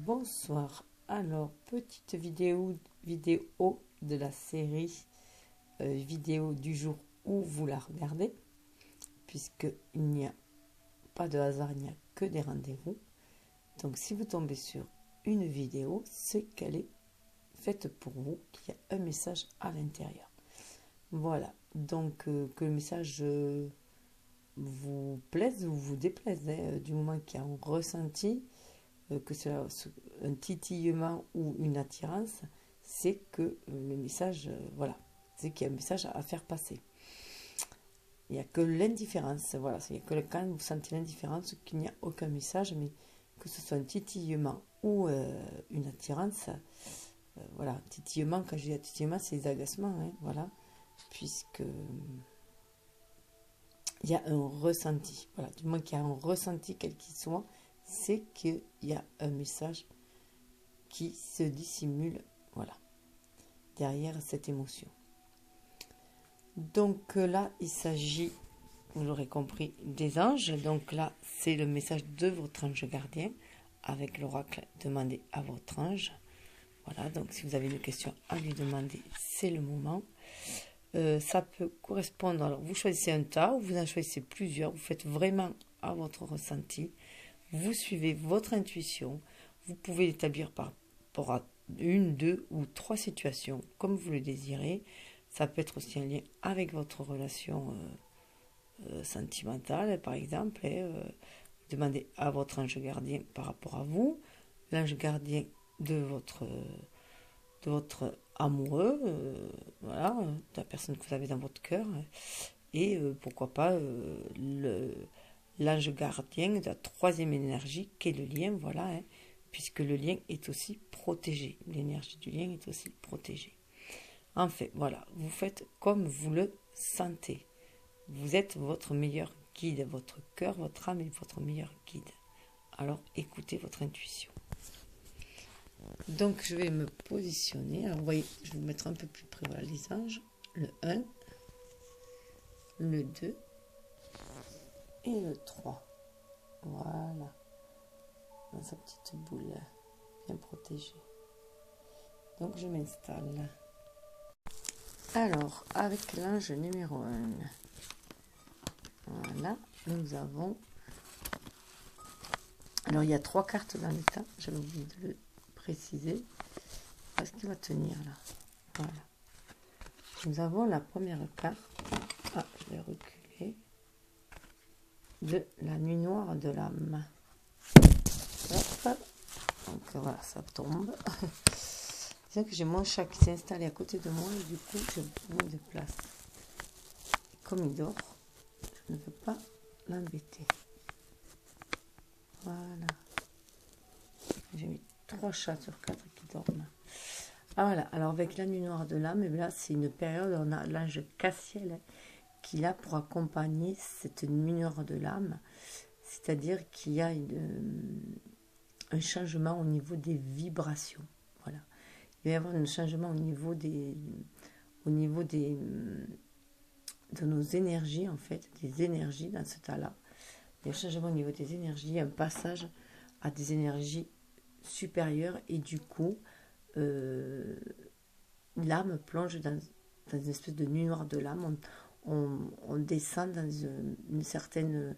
Bonsoir. Alors, petite vidéo de la série vidéo du jour où vous la regardez, puisque il n'y a pas de hasard, il n'y a que des rendez-vous. Donc, si vous tombez sur une vidéo, c'est qu'elle est faite pour vous, qu'il y a un message à l'intérieur. Voilà. Donc, que le message vous plaise ou vous déplaise, du moment qu'il y a un ressenti, que c'est un titillement ou une attirance, c'est que le message, voilà, c'est qu'il y a un message à faire passer. Il n'y a que l'indifférence, voilà, il n'y a que quand vous sentez l'indifférence qu'il n'y a aucun message, mais que ce soit un titillement ou une attirance, voilà, titillement, quand je dis titillement, c'est les agacements, hein, voilà, puisque il y a un ressenti, voilà, du moins qu'il y a un ressenti quel qu'il soit, c'est qu'il y a un message qui se dissimule, voilà, derrière cette émotion. Donc là, il s'agit, vous l'aurez compris, des anges. Donc là, c'est le message de votre ange gardien avec l'oracle. Demandez à votre ange. Voilà, donc si vous avez une question à lui demander, c'est le moment. Ça peut correspondre, alors vous choisissez un tas ou vous en choisissez plusieurs, vous faites vraiment à votre ressenti. Vous suivez votre intuition. Vous pouvez l'établir par rapport à une, deux ou trois situations, comme vous le désirez. Ça peut être aussi un lien avec votre relation sentimentale, par exemple. Demandez à votre ange gardien par rapport à vous, l'ange gardien de votre amoureux, voilà, de la personne que vous avez dans votre cœur. Et pourquoi pas l'ange gardien de la troisième énergie qui est le lien, voilà, hein, puisque le lien est aussi protégé. L'énergie du lien est aussi protégée. En fait, voilà, vous faites comme vous le sentez. Vous êtes votre meilleur guide, votre cœur, votre âme est votre meilleur guide. Alors écoutez votre intuition. Donc je vais me positionner. Alors vous voyez, je vais vous mettre un peu plus près, voilà, les anges. Le 1, le 2 et le 3. Voilà. Dans sa petite boule, bien protégée. Donc je m'installe. Alors, avec l'ange numéro 1, voilà, nous avons... Alors, il y a 3 cartes dans le tas, j'avais oublié de le préciser. Est-ce qu'il va tenir là? Voilà. Nous avons la première carte. Ah, je vais reculer. De la nuit noire de l'âme. Hop. Donc voilà, ça tombe. C'est que j'ai mon chat qui s'est installé à côté de moi et du coup je me déplace. Comme il dort, je ne veux pas l'embêter. Voilà. J'ai mis 3 chats sur 4 qui dorment. Ah voilà, alors avec la nuit noire de l'âme, là c'est une période où on a l'ange Cassiel qui est là pour accompagner cette nuit noire de l'âme. C'est-à-dire qu'il y a un changement au niveau des vibrations. Voilà. Il va y avoir un changement au niveau de nos énergies, en fait, des énergies dans ce tas-là. Il y a un changement au niveau des énergies, un passage à des énergies supérieures et du coup, l'âme plonge dans une espèce de nuit noire de l'âme. On descend dans une certaine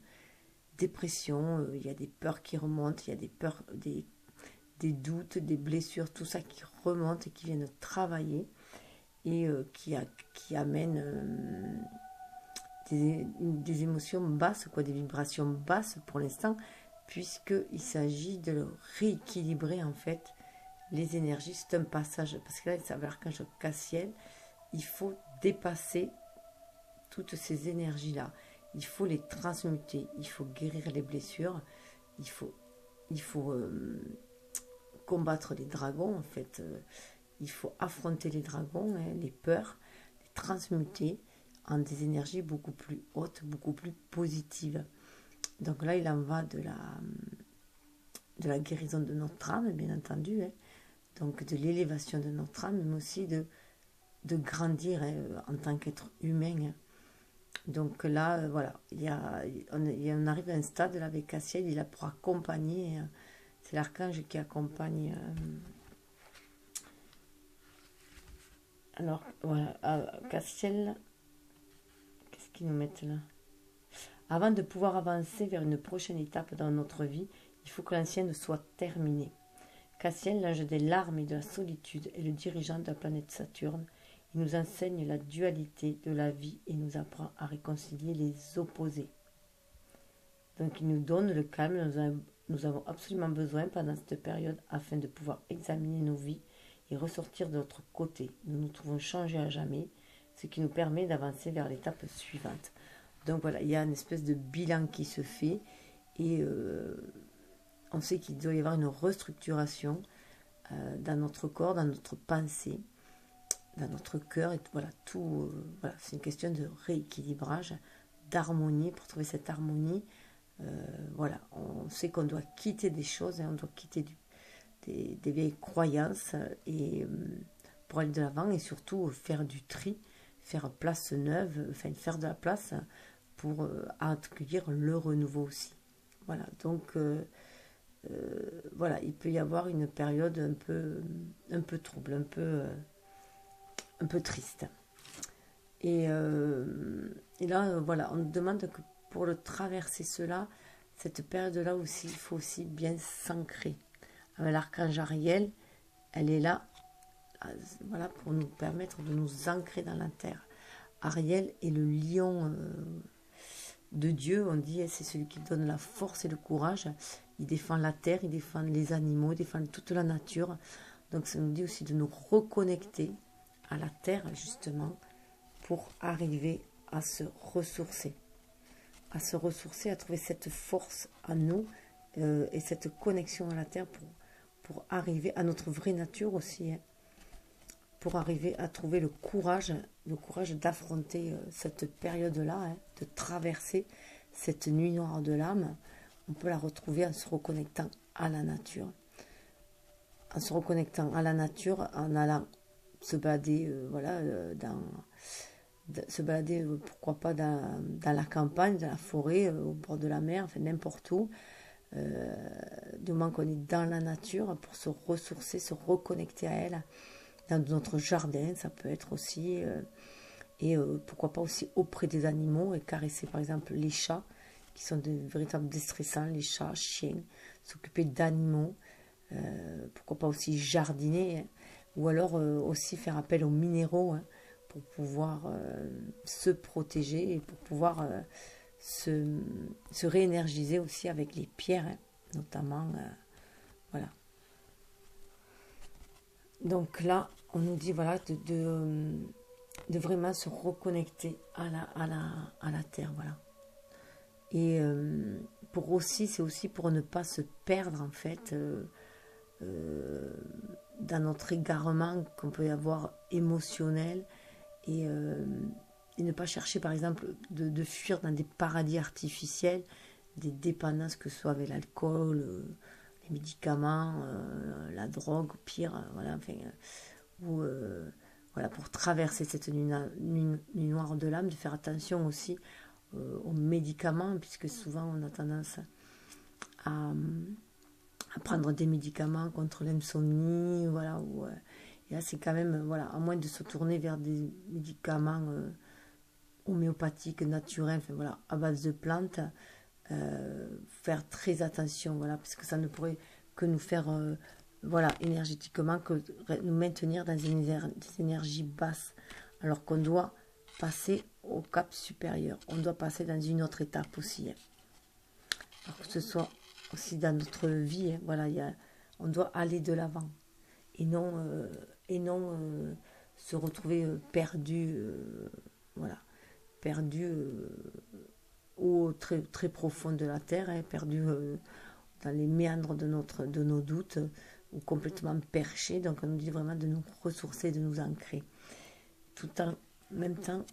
dépression, il y a des peurs qui remontent, il y a des peurs, des doutes, des blessures, tout ça qui remonte et qui viennent travailler et qui amène des émotions basses, quoi, des vibrations basses pour l'instant, puisqu'il s'agit de rééquilibrer en fait les énergies. C'est un passage, parce que là, ça veut dire qu'un Cassiel, il faut dépasser toutes ces énergies-là. Il faut les transmuter, il faut guérir les blessures, il faut combattre les dragons, en fait. Il faut affronter les dragons, hein, les peurs, les transmuter en des énergies beaucoup plus hautes, beaucoup plus positives. Donc là, il en va de la guérison de notre âme, bien entendu, hein. Donc de l'élévation de notre âme, mais aussi de grandir, hein, en tant qu'être humain, hein. Donc là, voilà, on arrive à un stade là, avec Cassiel, il a pour accompagner C'est l'archange qui accompagne. Alors, voilà, Castiel, qu'est-ce qu'ils nous mettent là? Avant de pouvoir avancer vers une prochaine étape dans notre vie, il faut que l'ancienne soit terminée. Castiel, l'ange des larmes et de la solitude, est le dirigeant de la planète Saturne. Il nous enseigne la dualité de la vie et nous apprend à réconcilier les opposés. Donc il nous donne le calme, nous avons absolument besoin pendant cette période afin de pouvoir examiner nos vies et ressortir de notre côté. Nous nous trouvons changés à jamais, ce qui nous permet d'avancer vers l'étape suivante. Donc voilà, il y a une espèce de bilan qui se fait et on sait qu'il doit y avoir une restructuration dans notre corps, dans notre pensée, dans notre cœur. Et voilà, tout, voilà, c'est une question de rééquilibrage, d'harmonie. Pour trouver cette harmonie, voilà, on sait qu'on doit quitter des choses, on doit quitter des vieilles croyances et pour aller de l'avant et surtout faire du tri, faire place neuve, enfin faire de la place pour accueillir le renouveau aussi. Voilà, donc voilà, il peut y avoir une période un peu trouble, un peu triste. Et là, voilà, on nous demande que pour le traverser cela, cette période-là aussi, il faut aussi bien s'ancrer. Avec l'archange Ariel, elle est là, voilà, pour nous permettre de nous ancrer dans la terre. Ariel est le lion de Dieu, on dit, c'est celui qui donne la force et le courage. Il défend la terre, il défend les animaux, il défend toute la nature. Donc ça nous dit aussi de nous reconnecter à la terre, justement, pour arriver à se ressourcer. À se ressourcer, à trouver cette force en nous et cette connexion à la terre pour arriver à notre vraie nature aussi. Hein, pour arriver à trouver le courage d'affronter cette période-là, hein, de traverser cette nuit noire de l'âme. On peut la retrouver en se reconnectant à la nature. En se reconnectant à la nature, en allant se balader, voilà, se balader, pourquoi pas dans la campagne, dans la forêt, au bord de la mer, enfin n'importe où. Du moment qu'on est dans la nature, pour se ressourcer, se reconnecter à elle. Dans notre jardin, ça peut être aussi, et pourquoi pas aussi auprès des animaux, et caresser par exemple les chats, qui sont de véritables déstressants, les chats, chiens, s'occuper d'animaux, pourquoi pas aussi jardiner, hein, ou alors aussi faire appel aux minéraux, hein, pour pouvoir se protéger et pour pouvoir se réénergiser aussi avec les pierres, hein, notamment, voilà. Donc là, on nous dit voilà de vraiment se reconnecter à la terre, voilà. Et pour aussi, c'est aussi pour ne pas se perdre en fait dans notre égarement qu'on peut y avoir émotionnel et ne pas chercher par exemple de fuir dans des paradis artificiels, des dépendances que ce soit avec l'alcool, les médicaments, la drogue, pire, voilà, enfin, ou voilà, pour traverser cette nuit noire de l'âme, de faire attention aussi aux médicaments, puisque souvent on a tendance à prendre des médicaments contre l'insomnie, voilà, et là c'est quand même, voilà, à moins de se tourner vers des médicaments homéopathiques, naturels, enfin voilà, à base de plantes, faire très attention, voilà, parce que ça ne pourrait que nous faire, voilà, énergétiquement, que nous maintenir dans des énergies basses, alors qu'on doit passer au cap supérieur, on doit passer dans une autre étape aussi, hein. Alors que ce soit aussi dans notre vie, hein, voilà, on doit aller de l'avant et non se retrouver perdu, voilà, perdu au très, très profond de la terre, hein, perdu dans les méandres de nos doutes, ou complètement perché. Donc on nous dit vraiment de nous ressourcer, de nous ancrer. Tout en même temps,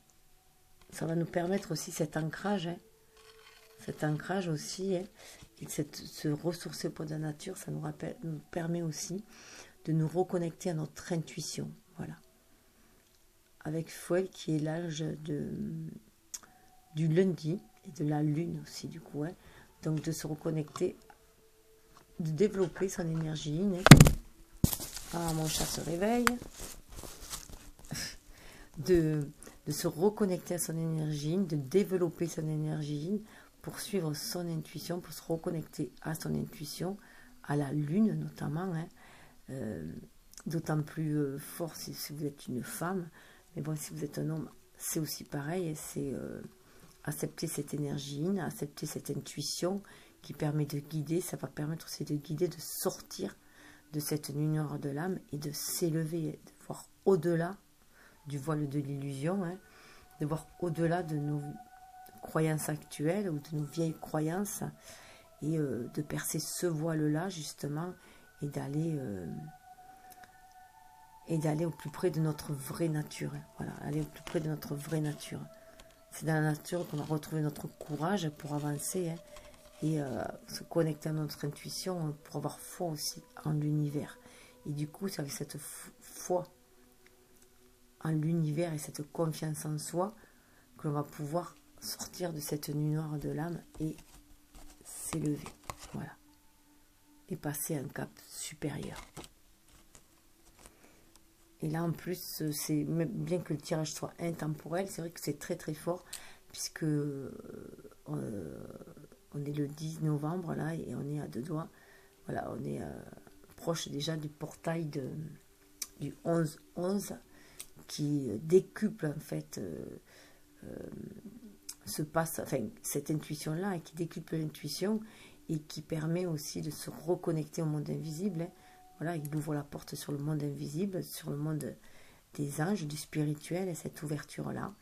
ça va nous permettre aussi cet ancrage, hein, aussi, hein, et se ressourcer pour la nature, ça nous permet aussi de nous reconnecter à notre intuition, voilà. Avec Fouel qui est l'âge du lundi et de la lune aussi du coup, hein. Donc de se reconnecter développer son énergie innée. Ah, mon chat se réveille. De se reconnecter à son énergie, de développer son énergie pour suivre son intuition, pour se reconnecter à son intuition, à la lune notamment, hein. D'autant plus fort si vous êtes une femme, mais bon, si vous êtes un homme, c'est aussi pareil, c'est accepter cette énergie, accepter cette intuition qui permet de guider, ça va permettre aussi de guider, de sortir de cette nuit noire de l'âme et de s'élever, de voir au-delà du voile de l'illusion, hein, de voir au-delà de nos croyances actuelles ou de nos vieilles croyances et de percer ce voile-là justement et d'aller au plus près de notre vraie nature. Hein, voilà, aller au plus près de notre vraie nature. C'est dans la nature qu'on va retrouver notre courage pour avancer, hein, et se connecter à notre intuition pour avoir foi aussi en l'univers. Et du coup, c'est avec cette foi en l'univers et cette confiance en soi que l'on va pouvoir sortir de cette nuit noire de l'âme et s'élever, voilà, et passer à un cap supérieur. Et là en plus, c'est bien que le tirage soit intemporel, c'est vrai que c'est très très fort puisque on est le 10 novembre là et on est à 2 doigts, voilà, on est proche déjà du portail du 11-11 qui décuple en fait cette intuition là et qui décuple l'intuition et qui permet aussi de se reconnecter au monde invisible, hein. Voilà, il ouvre la porte sur le monde invisible, sur le monde des anges, du spirituel et cette ouverture là.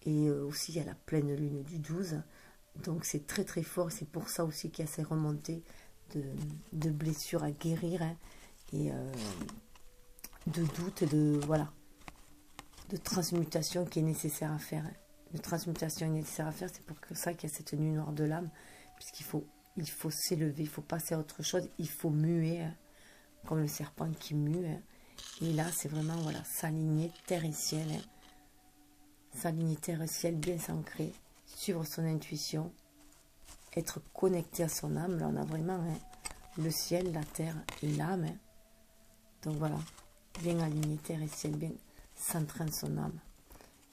Et aussi il y a la pleine lune du 12, donc c'est très très fort, c'est pour ça aussi qu'il y a ces remontées de blessures à guérir, hein, et de doutes, de transmutation qui est nécessaire à faire. De transmutation est nécessaire à faire, c'est pour ça qu'il y a cette nuit noire de l'âme, puisqu'il faut s'élever, il faut passer à autre chose, il faut muer, hein, comme le serpent qui mue, hein. Et là, c'est vraiment, voilà, s'aligner terre et ciel, hein. S'aligner terre et ciel, bien s'ancrer, suivre son intuition, être connecté à son âme. Là, on a vraiment, hein, le ciel, la terre et l'âme, hein. Donc voilà, bien aligner terre et ciel, bien s'entraîner son âme.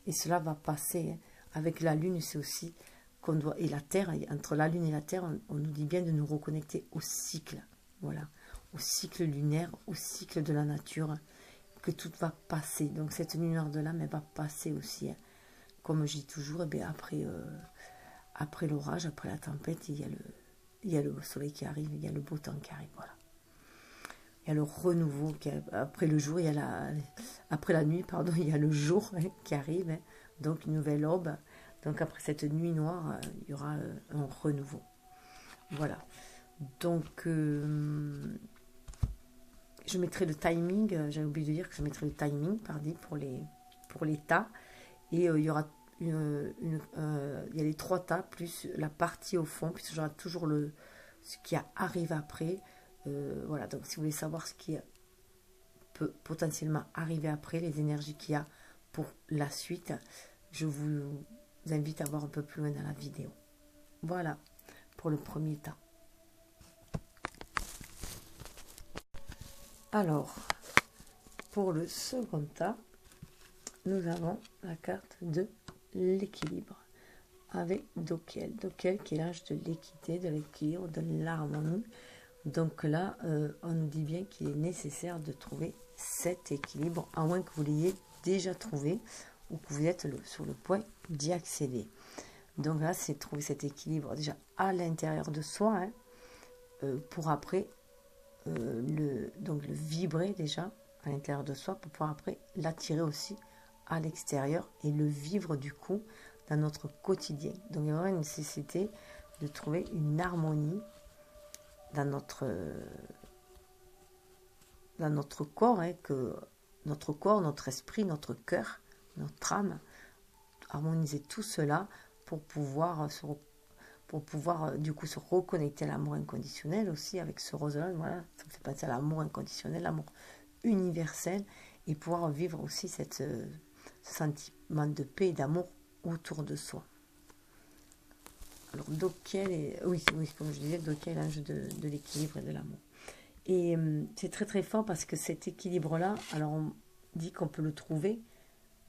Et cela va passer, hein. Avec la lune, c'est aussi qu'on doit, et la terre, entre la lune et la terre, on nous dit bien de nous reconnecter au cycle, voilà, au cycle lunaire, au cycle de la nature, que tout va passer. Donc cette nuit noire de l'âme, elle va passer aussi, hein. Comme je dis toujours, eh bien, après l'orage, après la tempête, il y a le soleil qui arrive, il y a le beau temps qui arrive, voilà. Il y a le renouveau, après le jour, après la nuit, pardon, il y a le jour, hein, qui arrive, hein, donc une nouvelle aube. Donc après cette nuit noire, il y aura un renouveau. Voilà. Donc je mettrai le timing, j'avais oublié de dire que je mettrai le timing, pour les tas. Et il y aura il y a les 3 tas plus la partie au fond, puisque j'aurai toujours ce qui arrive après. Voilà, donc si vous voulez savoir ce qui peut potentiellement arriver après, les énergies qu'il y a pour la suite, je vous invite à voir un peu plus loin dans la vidéo. Voilà pour le premier tas. Alors, pour le second tas, nous avons la carte de l'équilibre avec Dokiel. Dokiel qui est l'âge de l'équité, de l'équilibre, de l'harmonie. Donc là, on nous dit bien qu'il est nécessaire de trouver cet équilibre, à moins que vous l'ayez déjà trouvé ou que vous êtes sur le point d'y accéder. Donc là, c'est trouver cet équilibre déjà à l'intérieur de soi, hein, pour après le vibrer déjà à l'intérieur de soi, pour pouvoir après l'attirer aussi à l'extérieur et le vivre du coup dans notre quotidien. Donc il y a vraiment une nécessité de trouver une harmonie dans notre corps, hein, que notre corps, notre esprit, notre cœur, notre âme, harmoniser tout cela pour pouvoir du coup se reconnecter à l'amour inconditionnel aussi avec ce rose-là. Voilà, ça me fait penser à l'amour inconditionnel, l'amour universel, et pouvoir vivre aussi ce sentiment de paix et d'amour autour de soi. Alors, Dokiel, oui, comme je disais, Dokiel, l'ange de l'équilibre et de l'amour. Et c'est très très fort parce que cet équilibre-là, alors on dit qu'on peut le trouver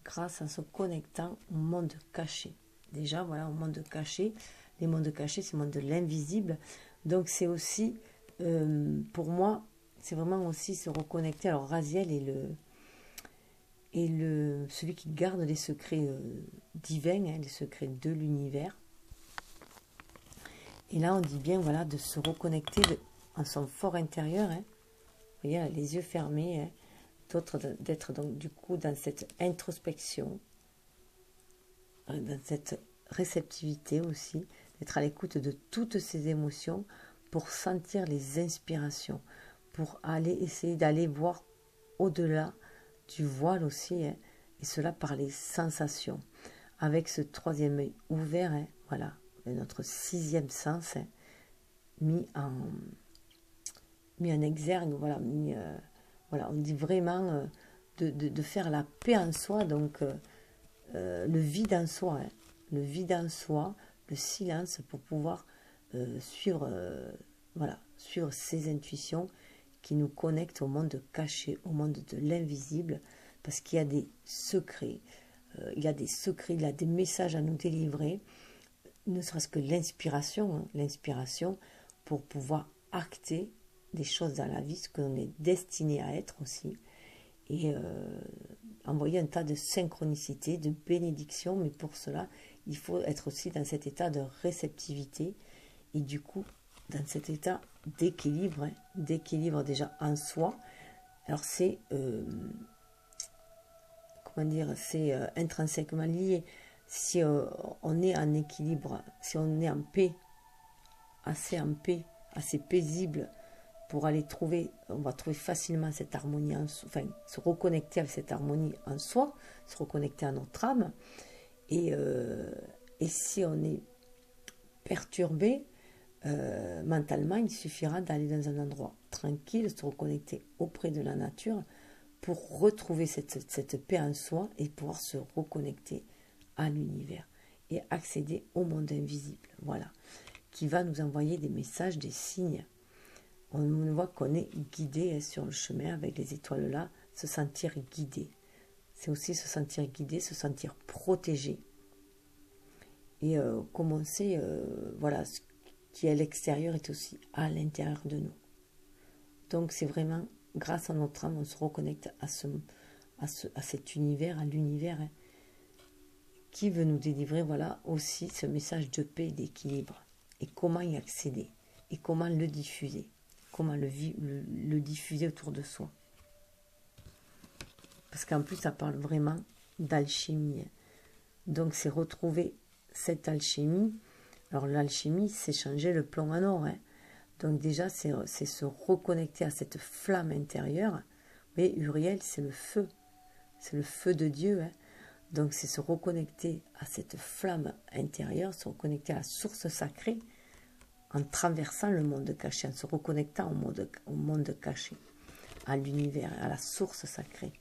grâce en se connectant au monde caché. Déjà, voilà, au monde caché. Les mondes cachés, c'est le monde de l'invisible. Donc, c'est aussi, pour moi, c'est vraiment aussi se reconnecter. Alors, Raziel est celui qui garde les secrets divins, hein, les secrets de l'univers. Et là, on dit bien, voilà, de se reconnecter en son fort intérieur. Hein. Vous voyez, les yeux fermés. Hein. D'autres d'être donc du coup dans cette introspection, dans cette réceptivité aussi, d'être à l'écoute de toutes ces émotions pour sentir les inspirations, pour aller essayer d'aller voir au-delà du voile aussi, hein, et cela par les sensations. Avec ce troisième œil ouvert, hein, voilà, notre sixième sens, hein, mis en exergue, voilà, voilà, on dit vraiment de faire la paix en soi, donc le vide en soi, hein, le vide en soi, le silence pour pouvoir suivre, voilà, suivre ces intuitions qui nous connectent au monde caché, au monde de l'invisible, parce qu'il y a des secrets, il y a des messages à nous délivrer, ne serait-ce que l'inspiration, hein, l'inspiration pour pouvoir acter des choses dans la vie, ce qu'on est destiné à être aussi, et envoyer un tas de synchronicité, de bénédiction, mais pour cela, il faut être aussi dans cet état de réceptivité, et du coup, dans cet état d'équilibre, hein, d'équilibre déjà en soi. Alors c'est, comment dire, c'est intrinsèquement lié. Si on est en équilibre, si on est en paix, assez paisible, pour aller trouver, on va trouver facilement cette harmonie, enfin, se reconnecter avec cette harmonie en soi, se reconnecter à notre âme. Et si on est perturbé mentalement, il suffira d'aller dans un endroit tranquille, se reconnecter auprès de la nature pour retrouver cette paix en soi et pouvoir se reconnecter à l'univers et accéder au monde invisible. Voilà, qui va nous envoyer des messages, des signes. On voit qu'on est guidé sur le chemin avec les étoiles là, se sentir guidé. C'est aussi se sentir guidé, se sentir protégé. Et comme on sait, voilà, ce qui est à l'extérieur est aussi à l'intérieur de nous. Donc c'est vraiment grâce à notre âme, on se reconnecte à cet univers, à l'univers, hein, qui veut nous délivrer, voilà, aussi ce message de paix et d'équilibre. Et comment y accéder, et comment le diffuser. Comment le diffuser autour de soi. Parce qu'en plus, ça parle vraiment d'alchimie. Donc, c'est retrouver cette alchimie. Alors, l'alchimie, c'est changer le plomb en or. Hein. Donc, déjà, c'est se reconnecter à cette flamme intérieure. Vous voyez, Uriel, c'est le feu. C'est le feu de Dieu. Hein. Donc, c'est se reconnecter à cette flamme intérieure, se reconnecter à la source sacrée, en traversant le monde caché, en se reconnectant au monde caché, à l'univers, à la source sacrée.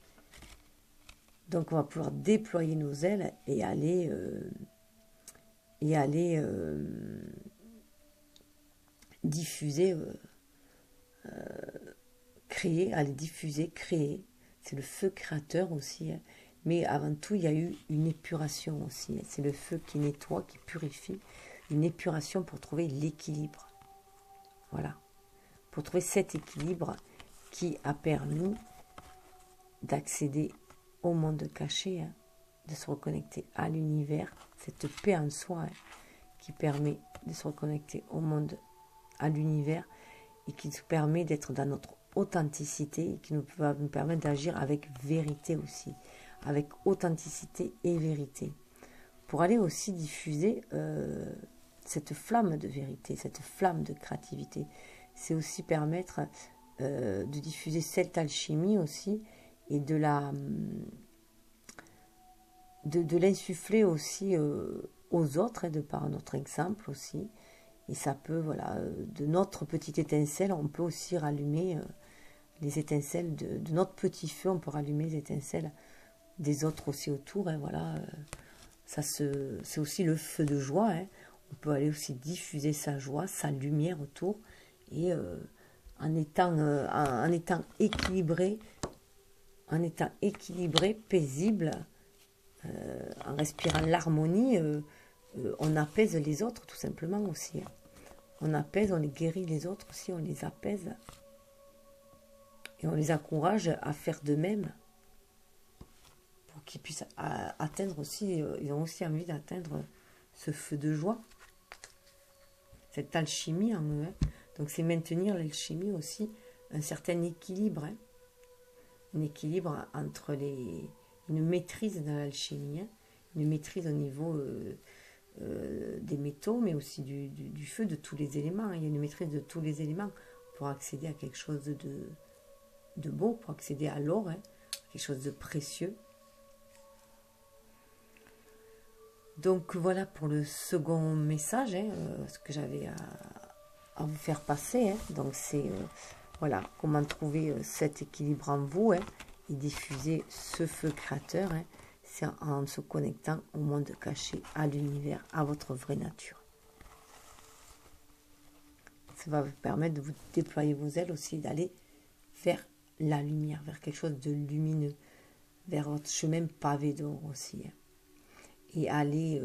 Donc on va pouvoir déployer nos ailes et aller diffuser, créer, aller diffuser, créer. C'est le feu créateur aussi. Hein. Mais avant tout, il y a eu une épuration aussi. Hein. C'est le feu qui nettoie, qui purifie. Une épuration pour trouver l'équilibre. Voilà. Pour trouver cet équilibre qui a permis d'accéder au monde caché, hein, de se reconnecter à l'univers, cette paix en soi, hein, qui permet de se reconnecter au monde, à l'univers, et qui nous permet d'être dans notre authenticité, et qui va nous permettre d'agir avec vérité aussi, avec authenticité et vérité, pour aller aussi diffuser cette flamme de vérité, cette flamme de créativité. C'est aussi permettre de diffuser cette alchimie aussi, et de l'insuffler aussi aux autres, et de par notre exemple aussi. Et ça peut, voilà, de notre petite étincelle, on peut aussi rallumer les étincelles de notre petit feu, on peut rallumer les étincelles des autres aussi autour. Hein, voilà, c'est aussi le feu de joie. Hein. On peut aller aussi diffuser sa joie, sa lumière autour. Et en étant équilibré, paisible, en respirant l'harmonie, on apaise les autres tout simplement aussi. On apaise, on les guérit les autres aussi, on les apaise. Et on les encourage à faire de même. Pour qu'ils puissent atteindre aussi, ils ont aussi envie d'atteindre ce feu de joie. Cette alchimie en eux. Donc c'est maintenir l'alchimie aussi, un certain équilibre. Un équilibre entre une maîtrise de l'alchimie, une maîtrise au niveau des métaux, mais aussi du feu, de tous les éléments. Il y a une maîtrise de tous les éléments pour accéder à quelque chose de beau, pour accéder à l'or, quelque chose de précieux. Donc voilà pour le second message, ce que j'avais à vous faire passer. Donc c'est voilà, comment trouver cet équilibre en vous et diffuser ce feu créateur. C'est en se connectant au monde caché, à l'univers, à votre vraie nature. Ça va vous permettre de vous déployer vos ailes aussi, d'aller vers la lumière, vers quelque chose de lumineux, vers votre chemin pavé d'or aussi. Et aller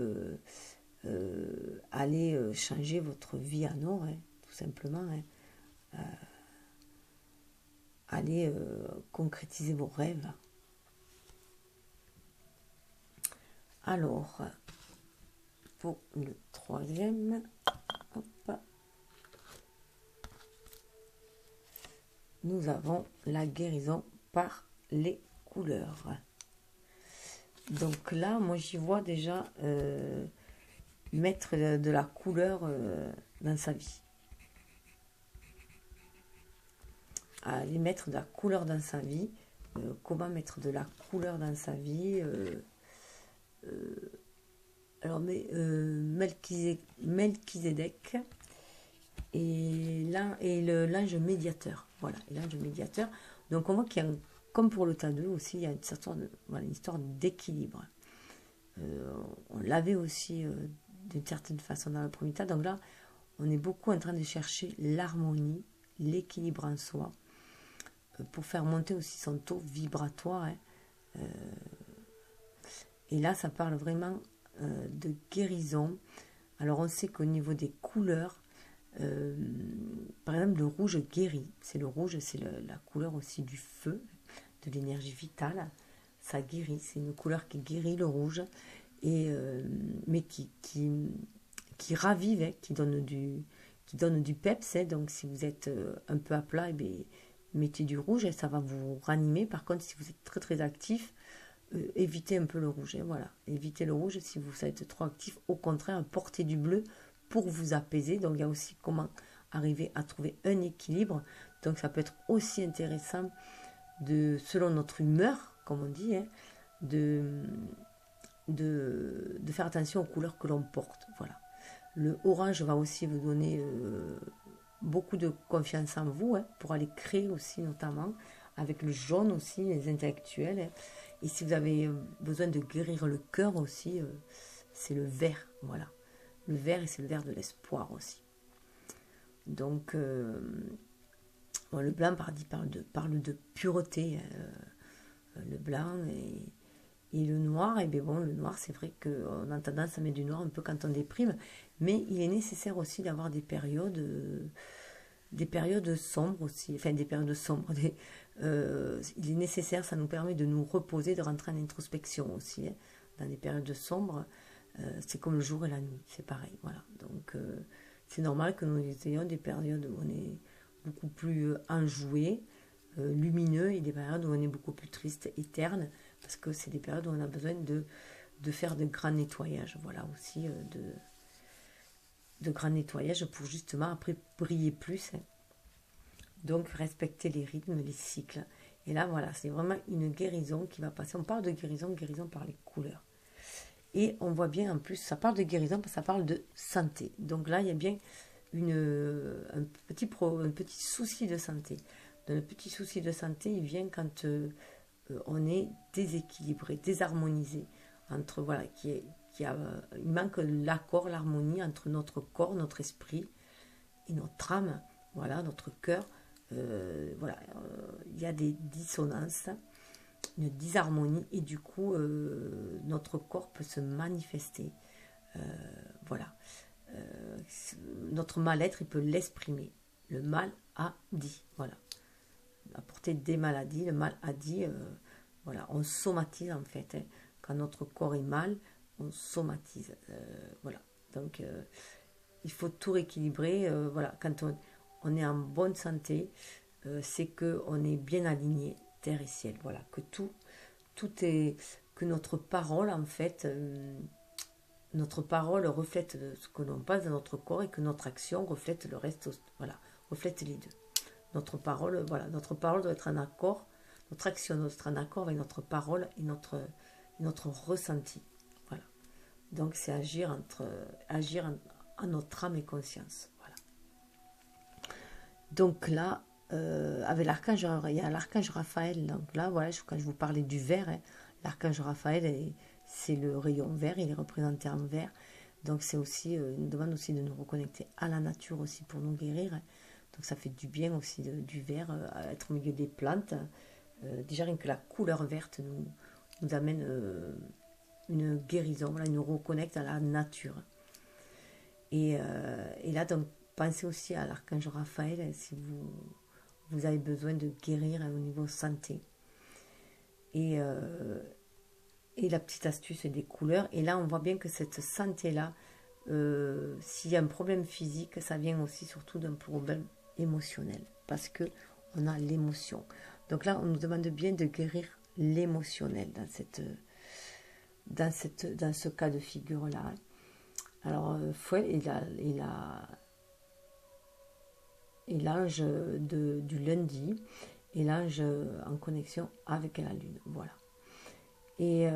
changer votre vie en or, tout simplement. Aller concrétiser vos rêves. Alors, pour le troisième, hop, nous avons la guérison par les couleurs. Donc là, moi j'y vois déjà mettre de la couleur dans sa vie. Aller mettre de la couleur dans sa vie. Comment mettre de la couleur dans sa vie alors, Melchizedek et l'ange médiateur. Voilà, l'ange médiateur. Donc, on voit qu'il y a, comme pour le tas 2 aussi, il y a une histoire d'équilibre. On l'avait aussi d'une certaine façon dans le premier tas. Donc là, on est beaucoup en train de chercher l'harmonie, l'équilibre en soi, pour faire monter aussi son taux vibratoire. Et là, ça parle vraiment de guérison. Alors, on sait qu'au niveau des couleurs, par exemple, le rouge guérit. C'est le rouge, c'est la couleur aussi du feu, de l'énergie vitale. Ça guérit. C'est une couleur qui guérit, le rouge, mais qui ravive, qui donne du peps. Donc, si vous êtes un peu à plat, mettez du rouge et ça va vous ranimer. Par contre, si vous êtes très très actif, évitez un peu le rouge. Voilà, évitez le rouge si vous êtes trop actif. Au contraire, portez du bleu pour vous apaiser. Donc, il y a aussi comment arriver à trouver un équilibre. Donc, ça peut être aussi intéressant selon notre humeur, comme on dit, de faire attention aux couleurs que l'on porte. Voilà. Le orange va aussi vous donner beaucoup de confiance en vous, pour aller créer aussi, notamment avec le jaune aussi, les intellectuels. Et si vous avez besoin de guérir le cœur aussi, c'est le vert. Voilà. Le vert, et c'est le vert de l'espoir aussi. Donc, le blanc parle de pureté. Le blanc et le noir, et bien bon, le noir, c'est vrai qu'on a tendance à mettre du noir un peu quand on déprime, mais il est nécessaire aussi d'avoir des périodes sombres aussi, enfin des périodes sombres. Il est nécessaire, ça nous permet de nous reposer, de rentrer en introspection aussi. Dans des périodes sombres, c'est comme le jour et la nuit, c'est pareil. Voilà. Donc c'est normal que nous ayons des périodes où on est beaucoup plus enjoué, lumineux, et des périodes où on est beaucoup plus triste et terne, parce que c'est des périodes où on a besoin de faire de grands nettoyages, voilà, aussi de grands nettoyages pour justement après briller plus. Donc respecter les rythmes, les cycles. Et là, voilà, c'est vraiment une guérison qui va passer. On parle de guérison par les couleurs. Et on voit bien en plus, ça parle de guérison parce que ça parle de santé. Donc là, il y a bien un petit souci de santé. Le petit souci de santé, il vient quand on est déséquilibré, désharmonisé, entre, voilà, qui il manque l'accord, l'harmonie entre notre corps, notre esprit et notre âme, voilà, notre cœur. Voilà, il y a des dissonances, une disharmonie, et du coup, notre corps peut se manifester. Voilà. Notre mal-être, il peut l'exprimer. Le mal a dit, voilà. Apporter des maladies, le mal a dit, voilà, on somatise en fait. Hein. Quand notre corps est mal, on somatise. Voilà. Donc, il faut tout rééquilibrer. Voilà. Quand on est en bonne santé, c'est qu'on est bien aligné, terre et ciel. Voilà. Que tout est. Que notre parole, en fait, notre parole reflète ce que l'on passe dans notre corps et que notre action reflète le reste. Voilà. Reflète les deux. Notre parole, voilà, notre parole doit être en accord, notre action doit être en accord avec notre parole et notre ressenti. Voilà. Donc c'est agir en notre âme et conscience. Voilà. Donc là, avec l'archange, il y a l'archange Raphaël. Donc là, voilà, quand je vous parlais du vert, hein, l'archange Raphaël, c'est le rayon vert, il est représenté en vert. Donc c'est aussi, il nous demande aussi de nous reconnecter à la nature aussi pour nous guérir. Hein. Donc ça fait du bien aussi du vert, être au milieu des plantes. Déjà rien que la couleur verte nous amène une guérison, voilà, nous reconnecte à la nature. Et là, donc, pensez aussi à l'archange Raphaël si vous avez besoin de guérir au niveau santé. Et la petite astuce des couleurs. Et là, on voit bien que cette santé-là, s'il y a un problème physique, ça vient aussi surtout d'un problème émotionnel, parce que on a l'émotion. Donc là, on nous demande bien de guérir l'émotionnel dans ce cas de figure-là. Alors, Fouet et l'ange du lundi, et l'ange en connexion avec la lune. Voilà. Et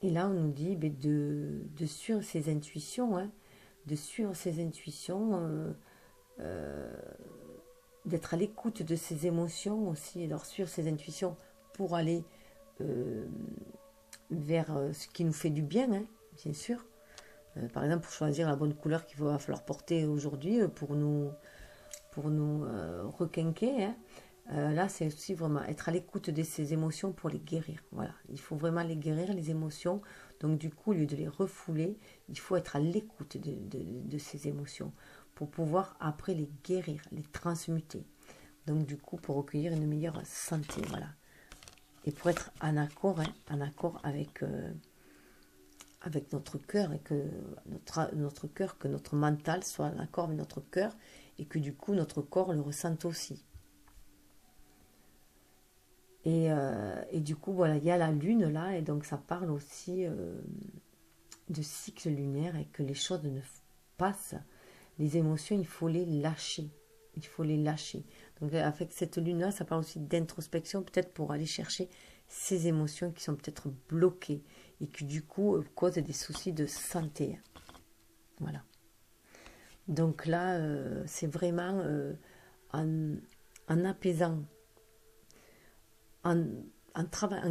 là, on nous dit de suivre ses intuitions, hein, de suivre ses intuitions, d'être à l'écoute de ses émotions aussi, et de suivre ses intuitions pour aller vers ce qui nous fait du bien, hein, bien sûr. Par exemple, pour choisir la bonne couleur qu'il va falloir porter aujourd'hui pour nous requinquer. Hein. Là, c'est aussi vraiment être à l'écoute de ces émotions pour les guérir. Voilà, il faut vraiment les guérir, les émotions. Donc, du coup, au lieu de les refouler, il faut être à l'écoute de ces émotions pour pouvoir après les guérir, les transmuter. Donc, du coup, pour recueillir une meilleure santé. Voilà. Et pour être en accord, hein, en accord avec notre cœur, et que notre cœur, que notre mental soit en accord avec notre cœur, et que du coup, notre corps le ressente aussi. Et du coup, voilà, il y a la lune là, et donc ça parle aussi de cycle lunaire, et que les choses ne passent. Les émotions, il faut les lâcher. Il faut les lâcher. Donc avec cette lune-là, ça parle aussi d'introspection, peut-être pour aller chercher ces émotions qui sont peut-être bloquées, et qui du coup causent des soucis de santé. Voilà. Donc là, c'est vraiment en apaisant, en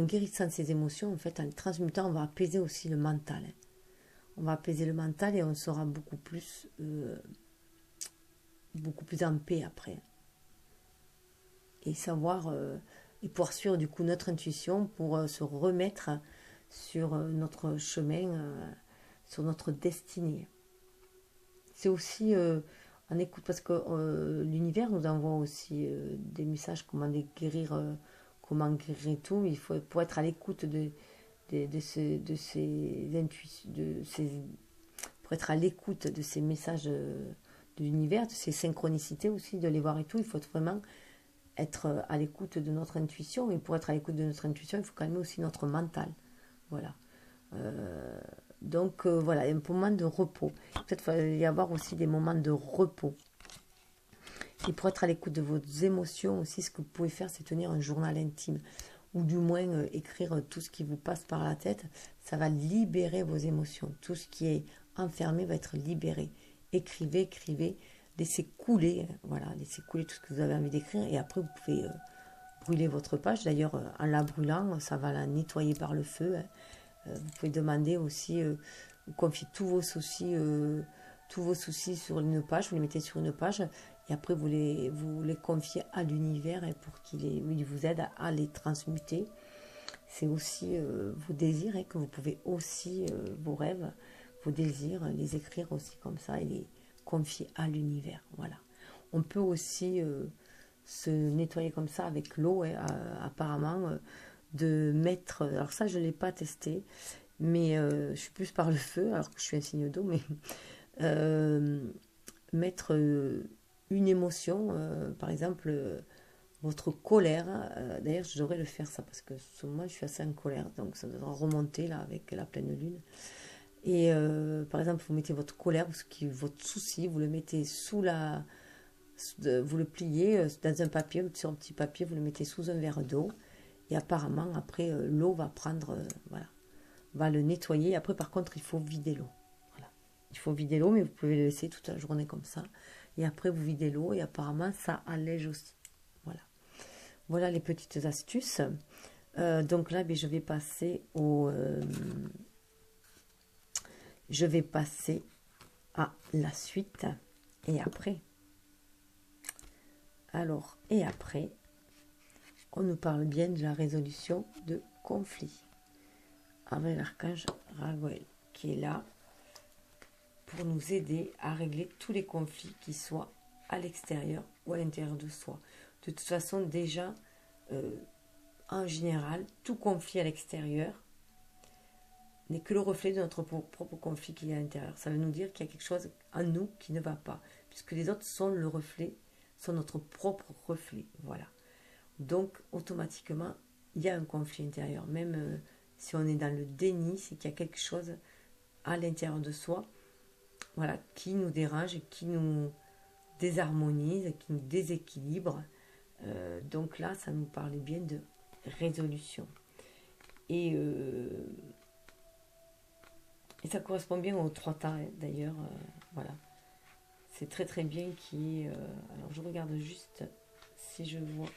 guérissant ces émotions, en fait, en transmutant, on va apaiser aussi le mental. Hein. On va apaiser le mental et on sera beaucoup plus en paix après. Et savoir, et pouvoir suivre du coup notre intuition pour se remettre sur notre chemin, sur notre destinée. C'est aussi en écoute, parce que l'univers nous envoie aussi des messages, comment guérir tout. Il faut pour être à l'écoute de ces intuitions, pour être à l'écoute de ces messages de l'univers, de ces synchronicités aussi, de les voir et tout. Il faut vraiment être à l'écoute de notre intuition, et pour être à l'écoute de notre intuition, il faut calmer aussi notre mental. Voilà. Donc voilà, un moment de repos. Peut-être qu'il va y avoir aussi des moments de repos. Et pour être à l'écoute de vos émotions aussi, ce que vous pouvez faire, c'est tenir un journal intime, ou du moins écrire tout ce qui vous passe par la tête. Ça va libérer vos émotions. Tout ce qui est enfermé va être libéré. Écrivez, laissez couler, voilà, laissez couler tout ce que vous avez envie d'écrire, et après vous pouvez brûler votre page. D'ailleurs, en la brûlant, ça va la nettoyer par le feu. Hein. Vous pouvez demander aussi, vous confiez tous vos soucis sur une page, vous les mettez sur une page et après vous les confiez à l'univers pour qu'il vous aide à les transmuter. C'est aussi vos désirs que vous pouvez aussi, vos rêves, vos désirs, les écrire aussi comme ça et les confier à l'univers. Voilà. On peut aussi se nettoyer comme ça avec l'eau, apparemment, de mettre, alors ça je ne l'ai pas testé, mais je suis plus par le feu, alors que je suis un signe d'eau, mais mettre une émotion, par exemple votre colère, d'ailleurs je devrais le faire ça, parce que moi je suis assez en colère, donc ça devra remonter là avec la pleine lune. Et par exemple, vous mettez votre colère, votre souci, vous le mettez vous le pliez dans un papier, sur un petit papier, vous le mettez sous un verre d'eau. Et apparemment, après, l'eau va prendre, voilà, va le nettoyer. Après, par contre, il faut vider l'eau. Voilà. Il faut vider l'eau, mais vous pouvez le laisser toute la journée comme ça. Et après, vous videz l'eau et apparemment, ça allège aussi. Voilà. Voilà les petites astuces. Donc là, je vais passer à la suite. Et après, on nous parle bien de la résolution de conflits avec l'archange Raguel qui est là pour nous aider à régler tous les conflits qui soient à l'extérieur ou à l'intérieur de soi. De toute façon, déjà, en général, tout conflit à l'extérieur n'est que le reflet de notre propre conflit qui est à l'intérieur. Ça veut nous dire qu'il y a quelque chose en nous qui ne va pas, puisque les autres sont le reflet, sont notre propre reflet. Voilà. Donc, automatiquement, il y a un conflit intérieur. Même si on est dans le déni, c'est qu'il y a quelque chose à l'intérieur de soi, voilà, qui nous dérange, qui nous désharmonise, qui nous déséquilibre. Donc là, ça nous parlait bien de résolution. Et ça correspond bien aux trois tas, d'ailleurs. Voilà. C'est très très bien qui. Alors je regarde juste si je vois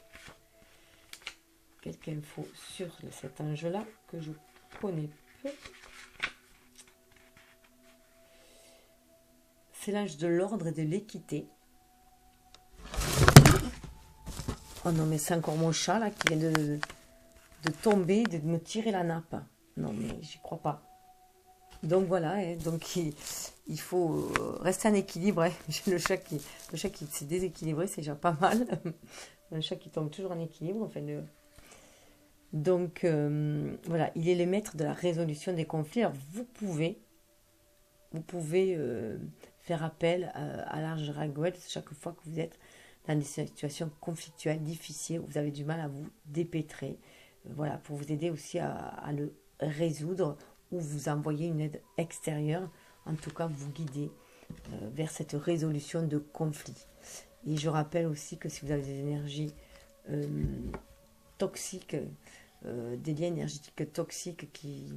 quelques infos sur cet ange-là que je connais peu. C'est l'ange de l'ordre et de l'équité. Oh non, mais c'est encore mon chat là qui vient de tomber, de me tirer la nappe. Non, mais j'y crois pas. Donc voilà, donc il faut rester en équilibre. Hein. Le chat qui s'est déséquilibré, c'est déjà pas mal. Un chat qui tombe toujours en équilibre. Enfin, donc voilà, il est le maître de la résolution des conflits. Alors vous pouvez faire appel à l'ange Raguel chaque fois que vous êtes dans des situations conflictuelles, difficiles, où vous avez du mal à vous dépêtrer. Voilà, pour vous aider aussi à le résoudre ou vous envoyer une aide extérieure, en tout cas vous guider vers cette résolution de conflit. Et je rappelle aussi que si vous avez des énergies toxiques, des liens énergétiques toxiques qui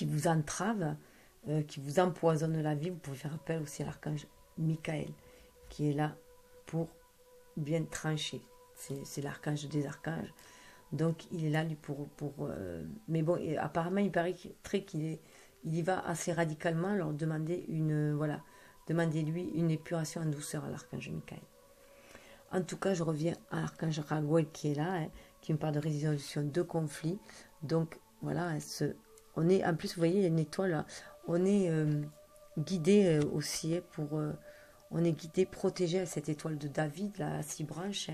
vous entravent, qui vous empoisonnent la vie, vous pouvez faire appel aussi à l'archange Michael, qui est là pour bien trancher. C'est l'archange des archanges. Donc il est là lui pour mais bon, apparemment il paraît qu'il y va assez radicalement. Alors demandez-lui une épuration en douceur à l'archange Michael. En tout cas, je reviens à l'archange Raguel qui est là, qui me parle de résolution de conflits. Donc voilà, on est, en plus vous voyez il y a une étoile là, on est guidé aussi on est guidé, protégé à cette étoile de David, là, à 6 branches.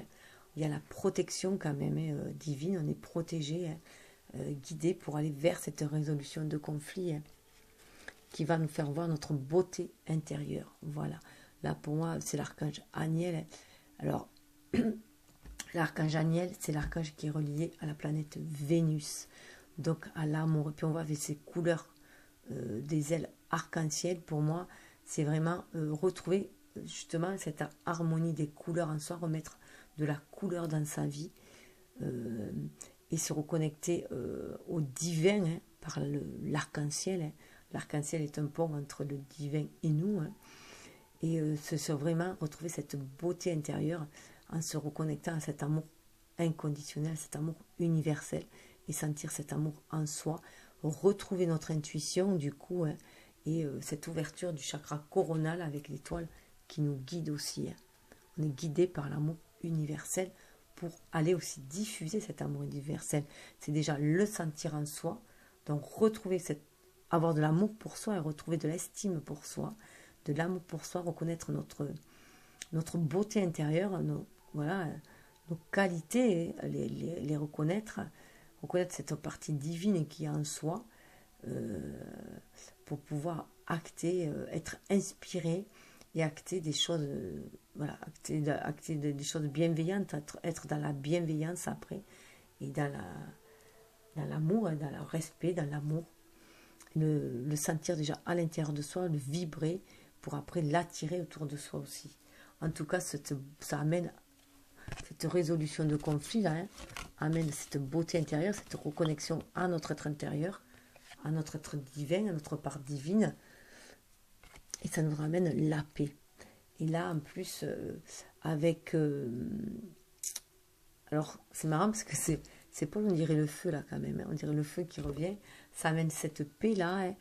Il y a la protection quand même divine, on est protégé, guidé pour aller vers cette résolution de conflit qui va nous faire voir notre beauté intérieure. Voilà. Là pour moi c'est l'archange Aniel. Alors l'archange Aniel, c'est l'archange qui est relié à la planète Vénus, donc à l'amour. Et puis on voit avec ces couleurs des ailes arc-en-ciel, pour moi c'est vraiment retrouver justement cette harmonie des couleurs en soi, remettre de la couleur dans sa vie et se reconnecter au divin par l'arc-en-ciel. L'arc-en-ciel est un pont entre le divin et nous, et se vraiment retrouver cette beauté intérieure en se reconnectant à cet amour inconditionnel, cet amour universel et sentir cet amour en soi, retrouver notre intuition du coup, hein, et cette ouverture du chakra coronal avec l'étoile qui nous guide aussi. Hein. On est guidé par l'amour universel pour aller aussi diffuser cet amour universel. C'est déjà le sentir en soi, donc retrouver avoir de l'amour pour soi et retrouver de l'estime pour soi, de l'amour pour soi, reconnaître notre beauté intérieure, voilà, nos qualités, les reconnaître, reconnaître cette partie divine qui est en soi, pour pouvoir acter, être inspiré et acter des choses, voilà, acter des choses bienveillantes, être dans la bienveillance après, et dans l'amour, dans le respect, dans l'amour, le sentir déjà à l'intérieur de soi, le vibrer, pour après l'attirer autour de soi aussi. En tout cas, ça amène cette résolution de conflit là, hein, amène cette beauté intérieure, cette reconnexion à notre être intérieur, à notre être divin, à notre part divine, et ça nous ramène la paix. Et là, en plus, avec... alors, c'est marrant parce que c'est pas, on dirait le feu là quand même, hein, on dirait le feu qui revient, ça amène cette paix là, hein,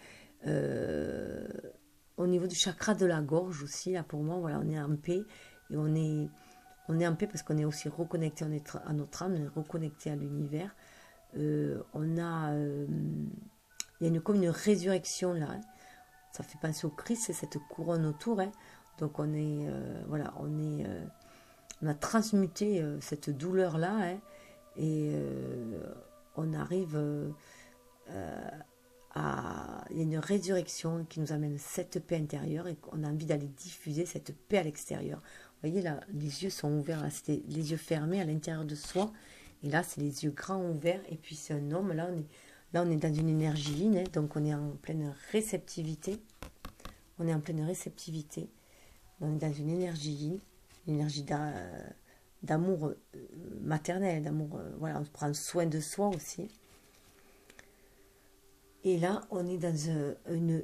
au niveau du chakra de la gorge aussi, là pour moi, voilà, on est en paix, et on est en paix parce qu'on est aussi reconnecté à notre âme, on est reconnecté à l'univers. Il y a comme une résurrection là, hein. Ça fait penser au Christ, c'est cette couronne autour, hein. Donc on est, voilà, on a transmuté cette douleur là, hein, et on arrive il y a une résurrection qui nous amène cette paix intérieure et qu'on a envie d'aller diffuser cette paix à l'extérieur. Vous voyez là, les yeux sont ouverts, là c'était les yeux fermés à l'intérieur de soi, et là c'est les yeux grands ouverts, et puis c'est un homme, là on est dans une énergie yin, hein, donc on est en pleine réceptivité, on est en dans une énergie yin, une énergie d'amour maternel, d'amour, voilà, on prend soin de soi aussi. Et là, on est dans une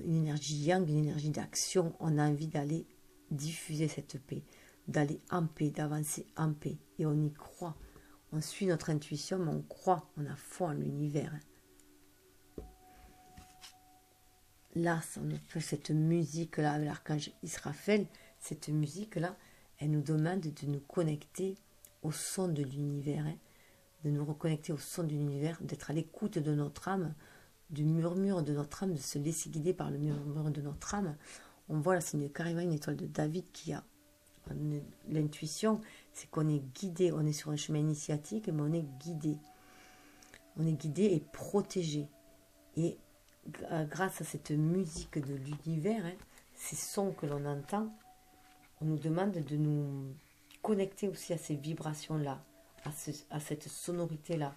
énergie yang, une énergie d'action. On a envie d'aller diffuser cette paix, d'aller en paix, d'avancer en paix. Et on y croit. On suit notre intuition, mais on croit, on a foi en l'univers. Là, on fait cette musique-là avec l'archange Israfel. Cette musique-là, elle nous demande de nous connecter au son de l'univers, hein, de nous reconnecter au son de l'univers, d'être à l'écoute de notre âme, du murmure de notre âme, de se laisser guider par le murmure de notre âme. On voit là, c'est carrément une étoile de David qui a l'intuition, c'est qu'on est guidé, on est sur un chemin initiatique, mais on est guidé. On est guidé et protégé. Et grâce à cette musique de l'univers, hein, ces sons que l'on entend, on nous demande de nous connecter aussi à ces vibrations-là, à cette sonorité-là,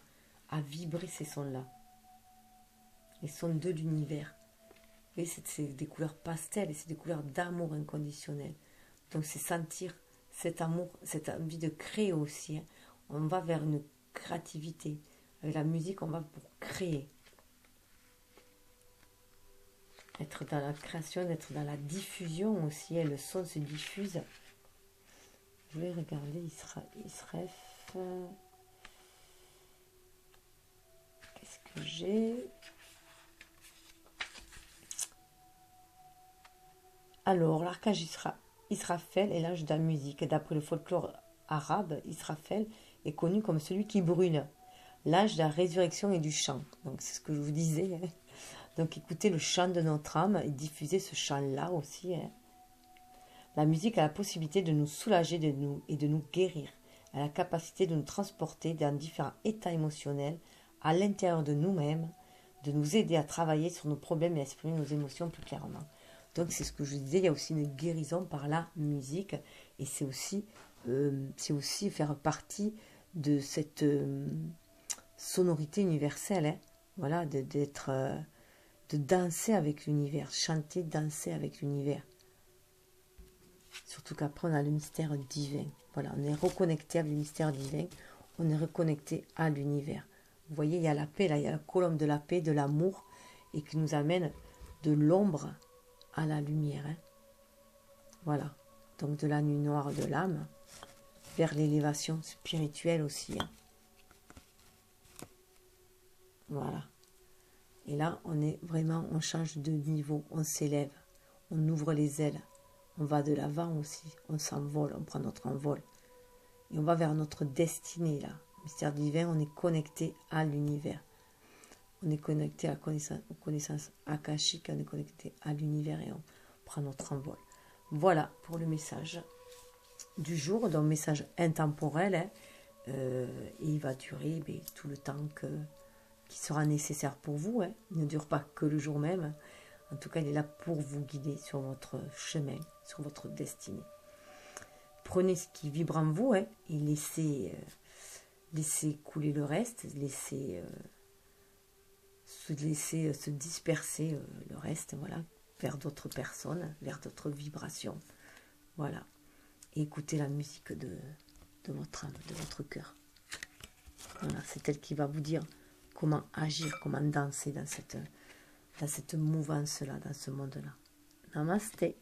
à vibrer ces sons-là. Les sons de l'univers. Et c'est des couleurs pastel et c'est des couleurs d'amour inconditionnel. Donc c'est sentir cet amour, cette envie de créer aussi, hein. On va vers une créativité. Avec la musique, on va pour créer. Être dans la création, être dans la diffusion aussi, hein. Le son se diffuse. Je vais regarder Israef. Qu'est-ce que j'ai ? Alors, l'archange Israfel est l'ange de la musique. D'après le folklore arabe, Israfel est connu comme celui qui brûle, l'ange de la résurrection et du chant. Donc, c'est ce que je vous disais, hein. Donc, écoutez le chant de notre âme et diffusez ce chant-là aussi, hein. La musique a la possibilité de nous soulager et de nous guérir. Elle a la capacité de nous transporter dans différents états émotionnels à l'intérieur de nous-mêmes, de nous aider à travailler sur nos problèmes et à exprimer nos émotions plus clairement. Donc c'est ce que je disais, il y a aussi une guérison par la musique, et c'est aussi faire partie de cette sonorité universelle, hein. Voilà, de danser avec l'univers, chanter, danser avec l'univers. Surtout qu'après on a le mystère divin. Voilà, on est reconnecté avec le mystère divin, on est reconnecté à l'univers. Vous voyez, il y a la paix, là, il y a la colonne de la paix, de l'amour, et qui nous amène de l'ombre à la lumière, hein. Voilà, donc de la nuit noire de l'âme vers l'élévation spirituelle aussi, hein. Voilà. Et là, on est vraiment, on change de niveau, on s'élève, on ouvre les ailes, on va de l'avant aussi, on s'envole, on prend notre envol. Et on va vers notre destinée, là. Mystère divin, on est connecté à l'univers. On est connecté aux connaissances akashiques, on est connecté à l'univers et on prend notre envol. Voilà pour le message du jour, donc message intemporel. Hein. Et il va durer tout le temps qui sera nécessaire pour vous. Hein. Il ne dure pas que le jour même. En tout cas, il est là pour vous guider sur votre chemin, sur votre destinée. Prenez ce qui vibre en vous hein, et laissez couler le reste, laissez se disperser le reste, voilà, vers d'autres personnes, vers d'autres vibrations. Voilà. Et écoutez la musique de votre âme, de votre cœur. Voilà, c'est elle qui va vous dire comment agir, comment danser dans cette mouvance-là, dans ce monde-là. Namasté.